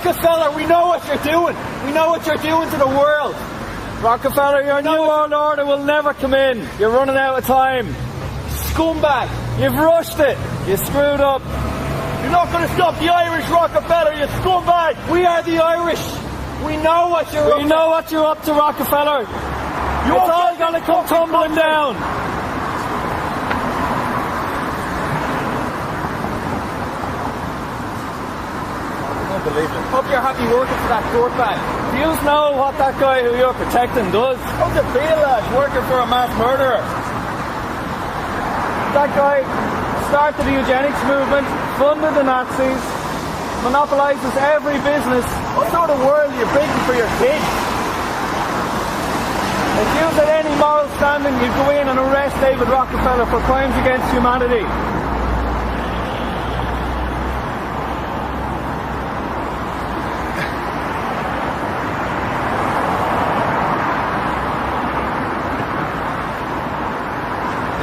Rockefeller, we know what you're doing. We know what you're doing to the world. Rockefeller, your new world order will never come in. You're running out of time. Scumbag, you've rushed it. You screwed up. You're not going to stop the Irish, Rockefeller, you scumbag. We are the Irish. We know what you're up to. We know what you're up to, Rockefeller. It's all going to come tumbling down. Unbelievable. Hope you're happy working for that dirtbag. Do you know what that guy who you're protecting does? How's it feel, lad, working for a mass murderer? That guy started the eugenics movement, funded the Nazis, monopolises every business. What sort of world are you building for your kids? If you had any moral standing, you'd go in and arrest David Rockefeller for crimes against humanity.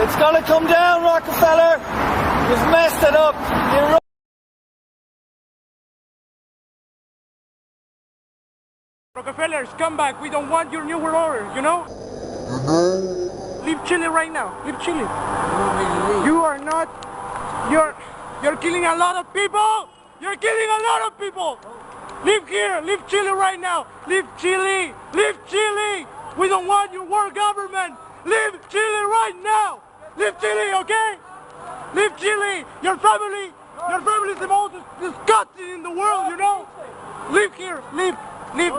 It's gonna come down, Rockefeller. You've messed it up. Rockefeller, scumbag, we don't want your new world order, you know? Leave Chile right now. Leave Chile. You are not... You're killing a lot of people! You're killing a lot of people! Leave here! Leave Chile right now! Leave Chile! Leave Chile! We don't want your world government! Leave Chile right now! Leave Chile, okay? Leave Chile! Your family is the most disgusting in the world, you know? Leave here! Leave! Leave.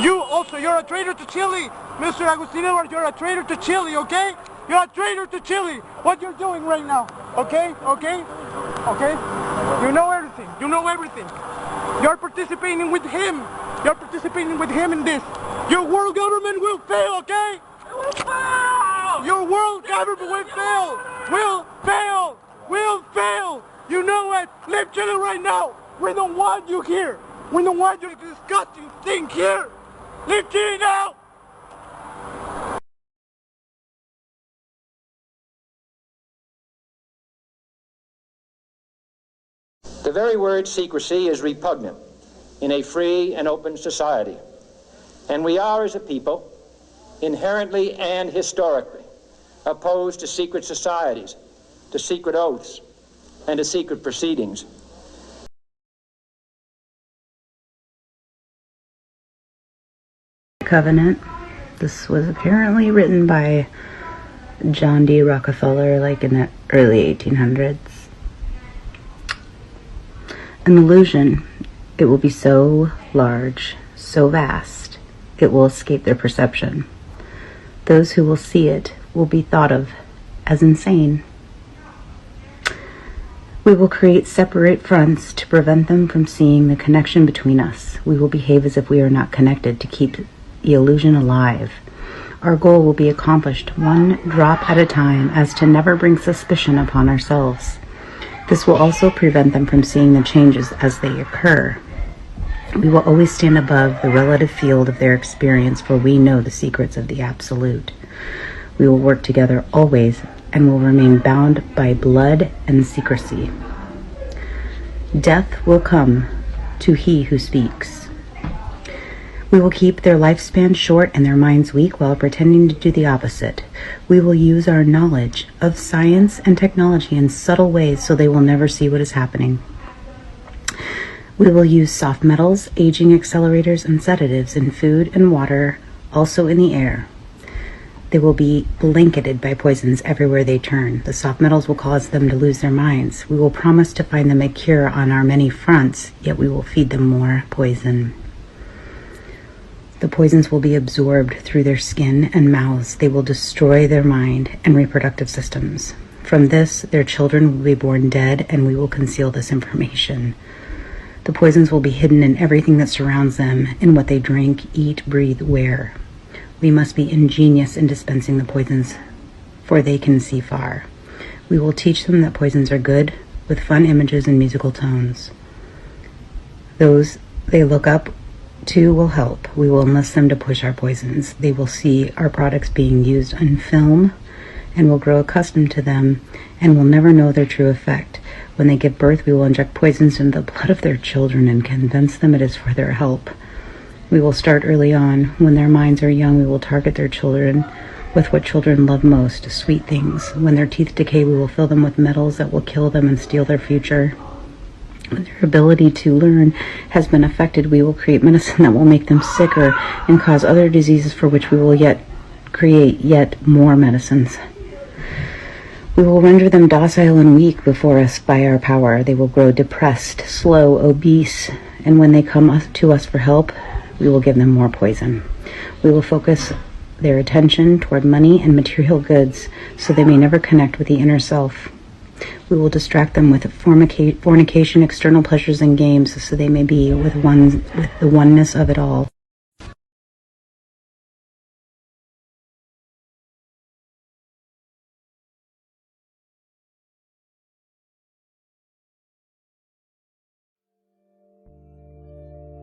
You also, you're a traitor to Chile. Mr. Agustin Edwards, you're a traitor to Chile, okay? You're a traitor to Chile. What you're doing right now, okay? Okay? Okay? You know everything. You know everything. You're participating with him. You're participating with him in this. Your world government will fail, okay? It will fail! Your world government will fail! Will fail! Will fail! You know it! Leave Chile right now! We don't want you here! We don't want your disgusting thing here! Leave Chile now! The very word secrecy is repugnant in a free and open society. And we are, as a people, inherently and historically opposed to secret societies, to secret oaths, and to secret proceedings. Covenant. This was apparently written by John D. Rockefeller, like in the early 1800s. An illusion. It will be so large, so vast, it will escape their perception. Those who will see it will be thought of as insane. We will create separate fronts to prevent them from seeing the connection between us. We will behave as if we are not connected to keep the illusion alive. Our goal will be accomplished one drop at a time as to never bring suspicion upon ourselves. This will also prevent them from seeing the changes as they occur. We will always stand above the relative field of their experience, for we know the secrets of the Absolute. We will work together always and will remain bound by blood and secrecy. Death will come to he who speaks. We will keep their lifespan short and their minds weak while pretending to do the opposite. We will use our knowledge of science and technology in subtle ways so they will never see what is happening. We will use soft metals, aging accelerators, and sedatives in food and water, also in the air. They will be blanketed by poisons everywhere they turn. The soft metals will cause them to lose their minds. We will promise to find them a cure on our many fronts, yet we will feed them more poison. The poisons will be absorbed through their skin and mouths. They will destroy their mind and reproductive systems. From this, their children will be born dead, and we will conceal this information. The poisons will be hidden in everything that surrounds them, in what they drink, eat, breathe, wear. We must be ingenious in dispensing the poisons, for they can see far. We will teach them that poisons are good, with fun images and musical tones. Those they look up to will help. We will enlist them to push our poisons. They will see our products being used on film and will grow accustomed to them and will never know their true effect. When they give birth, we will inject poisons into the blood of their children and convince them it is for their help. We will start early on. When their minds are young, we will target their children with what children love most, sweet things. When their teeth decay, we will fill them with metals that will kill them and steal their future. When their ability to learn has been affected, we will create medicine that will make them sicker and cause other diseases for which we will yet create yet more medicines. We will render them docile and weak before us by our power. They will grow depressed, slow, obese, and when they come to us for help, we will give them more poison. We will focus their attention toward money and material goods so they may never connect with the inner self. We will distract them with fornication, external pleasures, and games so they may be with the oneness of it all.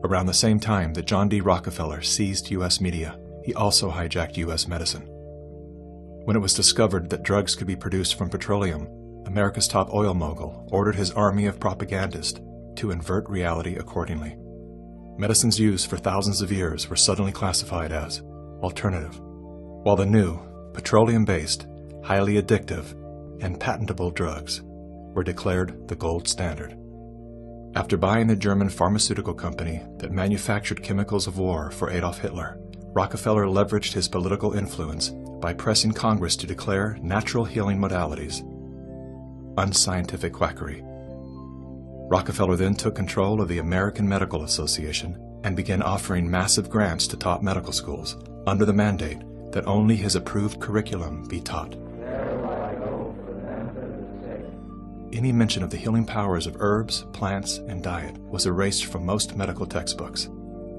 Around the same time that John D. Rockefeller seized U.S. media, he also hijacked U.S. medicine. When it was discovered that drugs could be produced from petroleum, America's top oil mogul ordered his army of propagandists to invert reality accordingly. Medicines used for thousands of years were suddenly classified as alternative, while the new, petroleum-based, highly addictive, and patentable drugs were declared the gold standard. After buying the German pharmaceutical company that manufactured chemicals of war for Adolf Hitler, Rockefeller leveraged his political influence by pressing Congress to declare natural healing modalities unscientific quackery. Rockefeller then took control of the American Medical Association and began offering massive grants to top medical schools under the mandate that only his approved curriculum be taught. Any mention of the healing powers of herbs, plants, and diet was erased from most medical textbooks.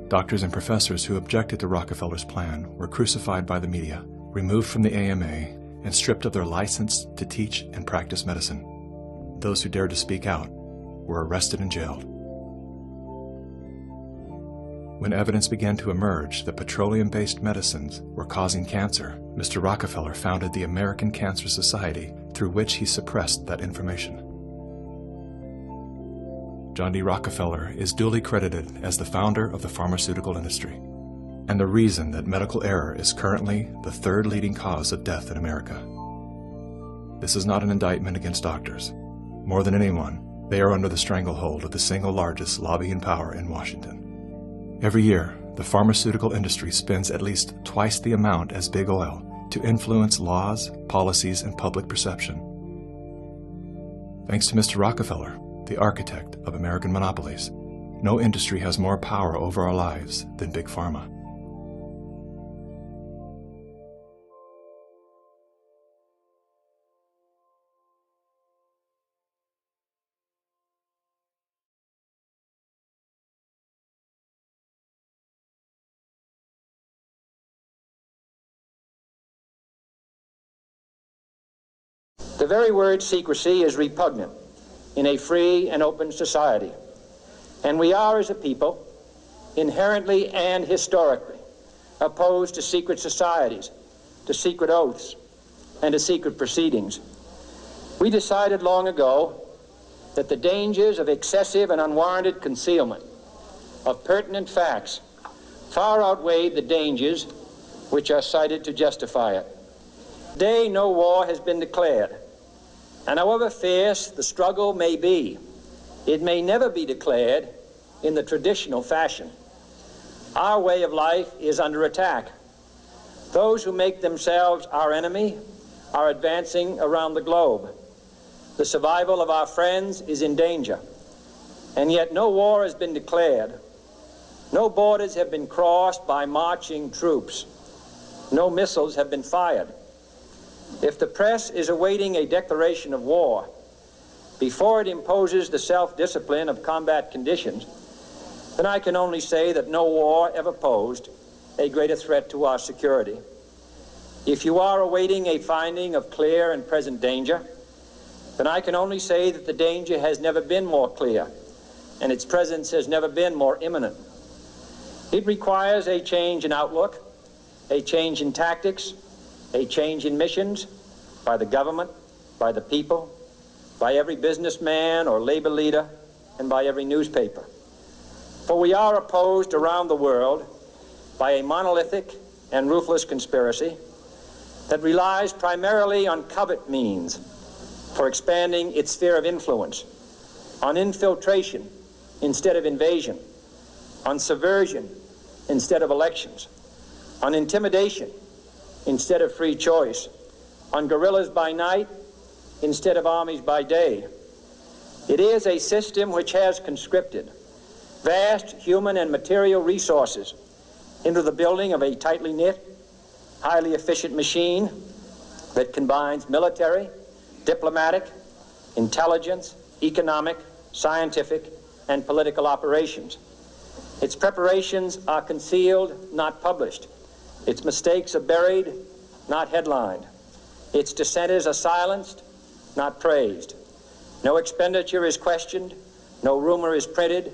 Doctors and professors who objected to Rockefeller's plan were crucified by the media, removed from the AMA, and stripped of their license to teach and practice medicine. Those who dared to speak out were arrested and jailed. When evidence began to emerge that petroleum-based medicines were causing cancer, Mr. Rockefeller founded the American Cancer Society, through which he suppressed that information. John D. Rockefeller is duly credited as the founder of the pharmaceutical industry, and the reason that medical error is currently the third leading cause of death in America. This is not an indictment against doctors. More than anyone, they are under the stranglehold of the single largest lobbying power in Washington. Every year, the pharmaceutical industry spends at least twice the amount as big oil to influence laws, policies, and public perception. Thanks to Mr. Rockefeller, the architect of American monopolies, no industry has more power over our lives than Big Pharma. The very word secrecy is repugnant in a free and open society. And we are, as a people, inherently and historically opposed to secret societies, to secret oaths, and to secret proceedings. We decided long ago that the dangers of excessive and unwarranted concealment of pertinent facts far outweighed the dangers which are cited to justify it. Today, no war has been declared. And however fierce the struggle may be, it may never be declared in the traditional fashion. Our way of life is under attack. Those who make themselves our enemy are advancing around the globe. The survival of our friends is in danger. And yet no war has been declared. No borders have been crossed by marching troops. No missiles have been fired. If the press is awaiting a declaration of war before it imposes the self-discipline of combat conditions, then I can only say that no war ever posed a greater threat to our security. If you are awaiting a finding of clear and present danger, then I can only say that the danger has never been more clear, and its presence has never been more imminent. It requires a change in outlook, a change in tactics, a change in missions by the government, by the people, by every businessman or labor leader, and by every newspaper. For we are opposed around the world by a monolithic and ruthless conspiracy that relies primarily on covert means for expanding its sphere of influence, on infiltration instead of invasion, on subversion instead of elections, on intimidation instead of free choice, on guerrillas by night instead of armies by day. It is a system which has conscripted vast human and material resources into the building of a tightly knit, highly efficient machine that combines military, diplomatic, intelligence, economic, scientific, and political operations. Its preparations are concealed, not published. Its mistakes are buried, not headlined. Its dissenters are silenced, not praised. No expenditure is questioned, no rumor is printed,